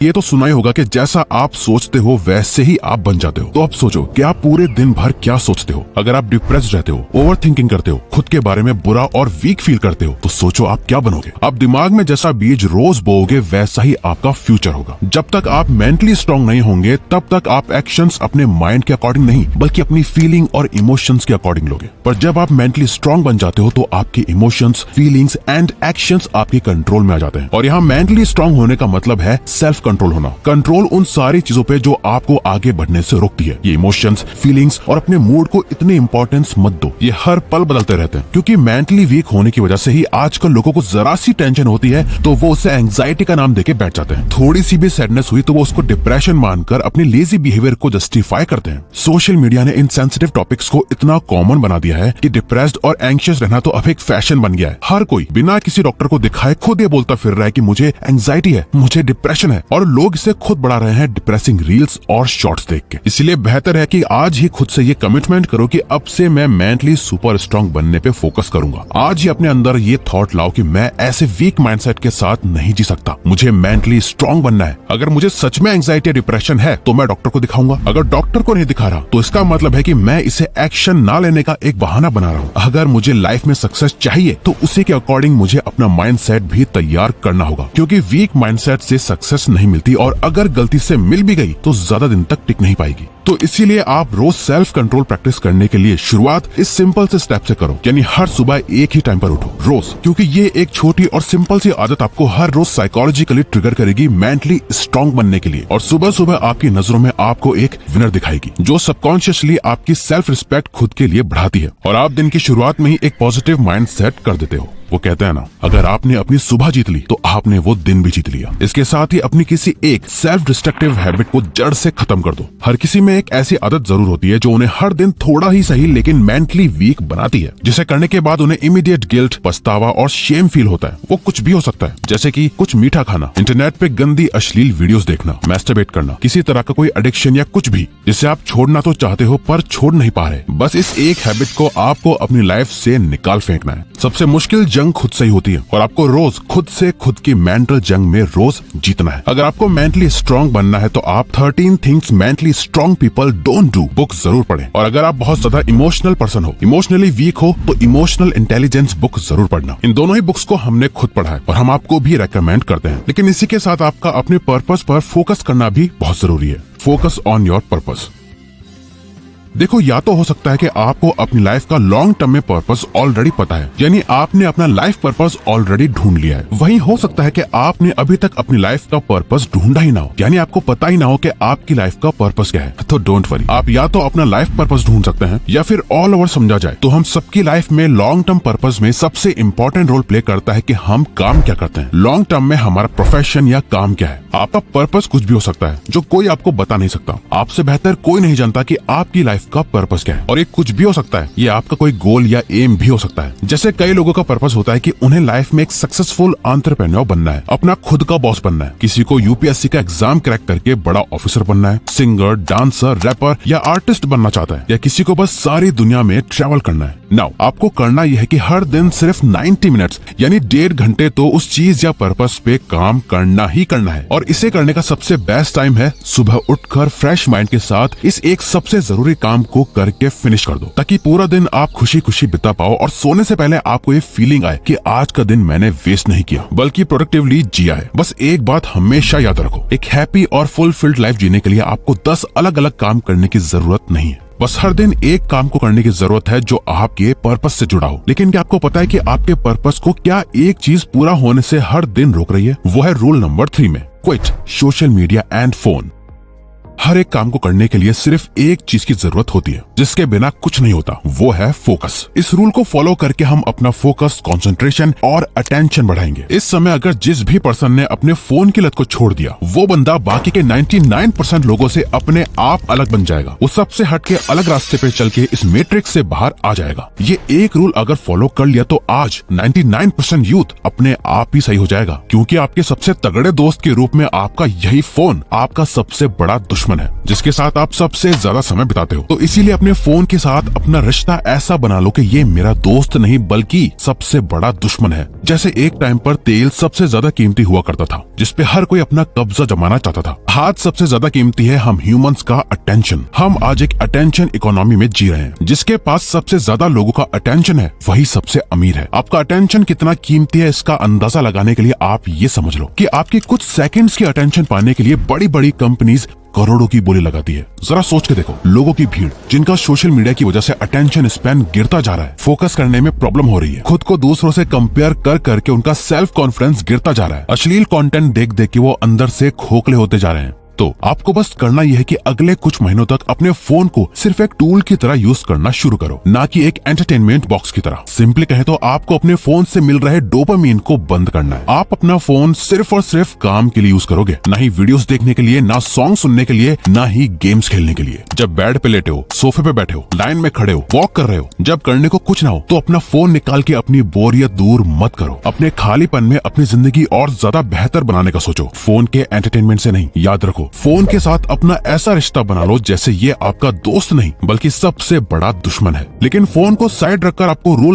ये तो सुना ही होगा कि जैसा आप सोचते हो वैसे ही आप बन जाते हो। तो अब सोचो कि आप पूरे दिन भर क्या सोचते हो। अगर आप डिप्रेस्ड रहते हो, ओवर थिंकिंग करते हो, खुद के बारे में बुरा और वीक फील करते हो, तो सोचो आप क्या बनोगे। आप दिमाग में जैसा बीज रोज बोओगे वैसा ही आपका फ्यूचर होगा। जब तक आप मेंटली स्ट्रांग नहीं होंगे तब तक आप एक्शंस अपने माइंड के अकॉर्डिंग नहीं बल्कि अपनी फीलिंग और इमोशंस के अकॉर्डिंग लोगे। पर जब आप मेंटली स्ट्रांग बन जाते हो तो आपके इमोशंस, फीलिंग्स एंड एक्शंस आपके कंट्रोल में आ जाते हैं। और यहाँ मेंटली स्ट्रांग होने का मतलब है सेल्फ कंट्रोल होना। कंट्रोल उन सारी चीजों पे जो आपको आगे बढ़ने से रोकती है। ये इमोशंस, फीलिंग्स और अपने मूड को इतनी इंपॉर्टेंस मत दो, ये हर पल बदलते रहते हैं। क्योंकि मेंटली वीक होने की वजह से ही आजकल लोगों को जरा सी टेंशन होती है तो वो उसे एंग्जाइटी का नाम देके बैठ जाते हैं। थोड़ी सी भी सैडनेस हुई तो वो उसको डिप्रेशन मानकर अपने लेजी बिहेवियर को जस्टिफाई करते हैं। सोशल मीडिया ने इन सेंसिटिव टॉपिक्स को इतना कॉमन बना दिया है कि डिप्रेस्ड और एंग्शियस रहना तो अब एक फैशन बन गया है। हर कोई बिना किसी डॉक्टर को दिखाए खुद ये बोलता फिर रहा है कि मुझे एंग्जाइटी है, मुझे डिप्रेशन है, और लोग इसे खुद बढ़ा रहे हैं डिप्रेसिंग रील्स और शॉर्ट्स देख के। इसलिए बेहतर है कि आज ही खुद से ये कमिटमेंट करो कि अब से मैं मेंटली सुपर स्ट्रांग बनने पे फोकस करूंगा। आज ही अपने अंदर ये थॉट लाओ कि मैं ऐसे वीक माइंडसेट के साथ नहीं जी सकता, मुझे मेंटली स्ट्रांग बनना है। अगर मुझे सच में एंग्जाइटी या डिप्रेशन है तो मैं डॉक्टर को दिखाऊंगा। अगर डॉक्टर को नहीं दिखा रहा तो इसका मतलब है कि मैं इसे एक्शन ना लेने का एक बहाना बना रहा हूँ। अगर मुझे लाइफ में सक्सेस चाहिए तो उसी के अकॉर्डिंग मुझे अपना माइंडसेट भी तैयार करना होगा। क्योंकि वीक माइंडसेट से सक्सेस नहीं मिलती और अगर गलती से मिल भी गई तो ज्यादा दिन तक टिक नहीं पाएगी। तो इसीलिए आप रोज सेल्फ कंट्रोल प्रैक्टिस करने के लिए शुरुआत इस सिंपल से स्टेप से करो, यानी हर सुबह एक ही टाइम पर उठो रोज। क्योंकि ये एक छोटी और सिंपल सी आदत आपको हर रोज साइकोलॉजिकली ट्रिगर करेगी मेंटली स्ट्रांग बनने के लिए। और सुबह सुबह आपकी नजरों में आपको एक विनर दिखाएगी जो सबकॉन्शियसली आपकी सेल्फ रिस्पेक्ट खुद के लिए बढ़ाती है और आप दिन की शुरुआत में ही एक पॉजिटिव माइंड सेट कर देते हो। वो कहते हैं ना, अगर आपने अपनी सुबह जीत ली तो आपने वो दिन भी जीत लिया। इसके साथ ही अपनी किसी एक सेल्फ डिस्ट्रक्टिव हैबिट को जड़ से खत्म कर दो। हर किसी में एक ऐसी आदत जरूर होती है जो उन्हें हर दिन थोड़ा ही सही लेकिन मेंटली वीक बनाती है, जिसे करने के बाद उन्हें इमीडिएट गिल्ट, पछतावा और शेम फील होता है। वो कुछ भी हो सकता है, जैसे कि कुछ मीठा खाना, इंटरनेट पे गंदी अश्लील वीडियोस देखना, मैस्टरबेट करना, किसी तरह का कोई एडिक्शन या कुछ भी जिसे आप छोड़ना तो चाहते हो पर छोड़ नहीं पा रहे। बस इस एक हैबिट को आपको अपनी लाइफ से निकाल फेंकना है। सबसे मुश्किल जंग खुद से ही होती है और आपको रोज खुद से खुद की मेंटल जंग में रोज जीतना है। अगर आपको मेंटली स्ट्रांग बनना है तो आप 13 things mentally strong people don't do book जरूर पढ़ें। और अगर आप बहुत ज्यादा इमोशनल पर्सन हो, इमोशनली वीक हो, तो इमोशनल इंटेलिजेंस बुक जरूर पढ़ना। इन दोनों ही बुक्स को हमने खुद पढ़ा है और हम आपको भी रेकमेंड करते हैं। लेकिन इसी के साथ आपका अपने पर्पस पर फोकस करना भी बहुत जरूरी है। Focus on your purpose. देखो, या तो हो सकता है कि आपको अपनी लाइफ का लॉन्ग टर्म में पर्पस ऑलरेडी पता है, यानी आपने अपना लाइफ पर्पस ऑलरेडी ढूंढ लिया है। वहीं हो सकता है कि आपने अभी तक अपनी लाइफ का पर्पस ढूंढा ही ना हो, यानी आपको पता ही ना हो कि आपकी लाइफ का पर्पस क्या है। तो डोंट वरी, आप या तो अपना लाइफ पर्पस ढूंढ सकते हैं या फिर ऑल ओवर समझा जाए तो हम सबकी लाइफ में लॉन्ग टर्म पर्पस में सबसे इम्पोर्टेंट रोल प्ले करता है कि हम काम क्या करते हैं। लॉन्ग टर्म में हमारा प्रोफेशन या काम क्या है। आपका पर्पस कुछ भी हो सकता है जो कोई आपको बता नहीं सकता। आपसे बेहतर कोई नहीं जानता कि आपकी लाइफ का पर्पस क्या है। और ये कुछ भी हो सकता है, ये आपका कोई गोल या एम भी हो सकता है। जैसे कई लोगों का पर्पस होता है कि उन्हें लाइफ में एक सक्सेसफुल एंटरप्रेन्योर बनना है, अपना खुद का बॉस बनना है, किसी को यूपीएससी का एग्जाम क्रैक करके बड़ा ऑफिसर बनना है, सिंगर, डांसर, रैपर या आर्टिस्ट बनना चाहता है, या किसी को बस सारी दुनिया में ट्रैवल करना है। नाउ आपको करना यह है कि हर दिन सिर्फ 90 मिनट्स यानी 1.5 घंटे तो उस चीज या पर्पस पे काम करना ही करना है। और इसे करने का सबसे बेस्ट टाइम है सुबह उठकर फ्रेश माइंड के साथ इस एक सबसे जरूरी काम को करके फिनिश कर दो, ताकि पूरा दिन आप खुशी खुशी बिता पाओ और सोने से पहले आपको ये फीलिंग आए कि आज का दिन मैंने वेस्ट नहीं किया बल्कि प्रोडक्टिवली जिया है। बस एक बात हमेशा याद रखो, एक हैप्पी और फुलफिल्ड लाइफ जीने के लिए आपको 10 अलग अलग काम करने की जरूरत नहीं है। बस हर दिन एक काम को करने की जरूरत है जो आपके पर्पस से जुड़ा हो। लेकिन क्या आपको पता है कि आपके पर्पस को क्या एक चीज पूरा होने से हर दिन रोक रही है? वो है रूल नंबर 3 में, quit social media and phone. हर एक काम को करने के लिए सिर्फ एक चीज की जरूरत होती है जिसके बिना कुछ नहीं होता, वो है फोकस। इस रूल को फॉलो करके हम अपना फोकस, कंसंट्रेशन और अटेंशन बढ़ाएंगे। इस समय अगर जिस भी पर्सन ने अपने फोन की लत को छोड़ दिया, वो बंदा बाकी के 99% लोगों से अपने आप अलग बन जाएगा। वो सबसे हट के अलग रास्ते पे चल के इस मैट्रिक्स से बाहर आ जाएगा। ये एक रूल अगर फॉलो कर लिया तो आज 99% यूथ अपने आप ही सही हो जाएगा, क्योंकि आपके सबसे तगड़े दोस्त के रूप में आपका यही फोन आपका सबसे बड़ा दुश्मन दुश्मन है जिसके साथ आप सबसे ज्यादा समय बिताते हो। तो इसीलिए अपने फोन के साथ अपना रिश्ता ऐसा बना लो कि ये मेरा दोस्त नहीं बल्कि सबसे बड़ा दुश्मन है। जैसे एक टाइम पर तेल सबसे ज्यादा कीमती हुआ करता था जिसपे हर कोई अपना कब्जा जमाना चाहता था। आज सबसे ज्यादा कीमती है हम ह्यूमंस का अटेंशन। हम आज एक अटेंशन इकोनॉमी में जी रहे हैं। जिसके पास सबसे ज्यादा लोगों का अटेंशन है वही सबसे अमीर है। आपका अटेंशन कितना कीमती है इसका अंदाजा लगाने के लिए आप ये समझ लो कि आपके कुछ सेकंड्स की अटेंशन पाने के लिए बड़ी बड़ी कंपनीज करोड़ों की बोली लगाती है। जरा सोच के देखो, लोगों की भीड़ जिनका सोशल मीडिया की वजह से अटेंशन स्पैन गिरता जा रहा है, फोकस करने में प्रॉब्लम हो रही है, खुद को दूसरों से कंपेयर कर करके उनका सेल्फ कॉन्फिडेंस गिरता जा रहा है, अश्लील कंटेंट देख देख के वो अंदर से खोखले होते जा रहे हैं। तो आपको बस करना यह है कि अगले कुछ महीनों तक अपने फोन को सिर्फ एक टूल की तरह यूज करना शुरू करो, ना कि एक एंटरटेनमेंट बॉक्स की तरह। सिंपली कहें तो आपको अपने फोन से मिल रहे डोपामीन को बंद करना है। आप अपना फोन सिर्फ और सिर्फ काम के लिए यूज करोगे, ना ही वीडियोस देखने के लिए, ना सॉन्ग सुनने के लिए, ना ही गेम्स खेलने के लिए। जब बेड पे लेटे हो, सोफे पे बैठे हो, लाइन में खड़े हो, वॉक कर रहे हो, जब करने को कुछ ना हो तो अपना फोन निकाल के अपनी बोरियत दूर मत करो। अपने खालीपन में अपनी जिंदगी और ज्यादा बेहतर बनाने का सोचो, फोन के एंटरटेनमेंट से नहीं। याद रखो, फोन के साथ अपना ऐसा रिश्ता बना लो जैसे ये आपका दोस्त नहीं बल्कि सबसे बड़ा दुश्मन है। लेकिन फोन को साइड रखकर आपको रूल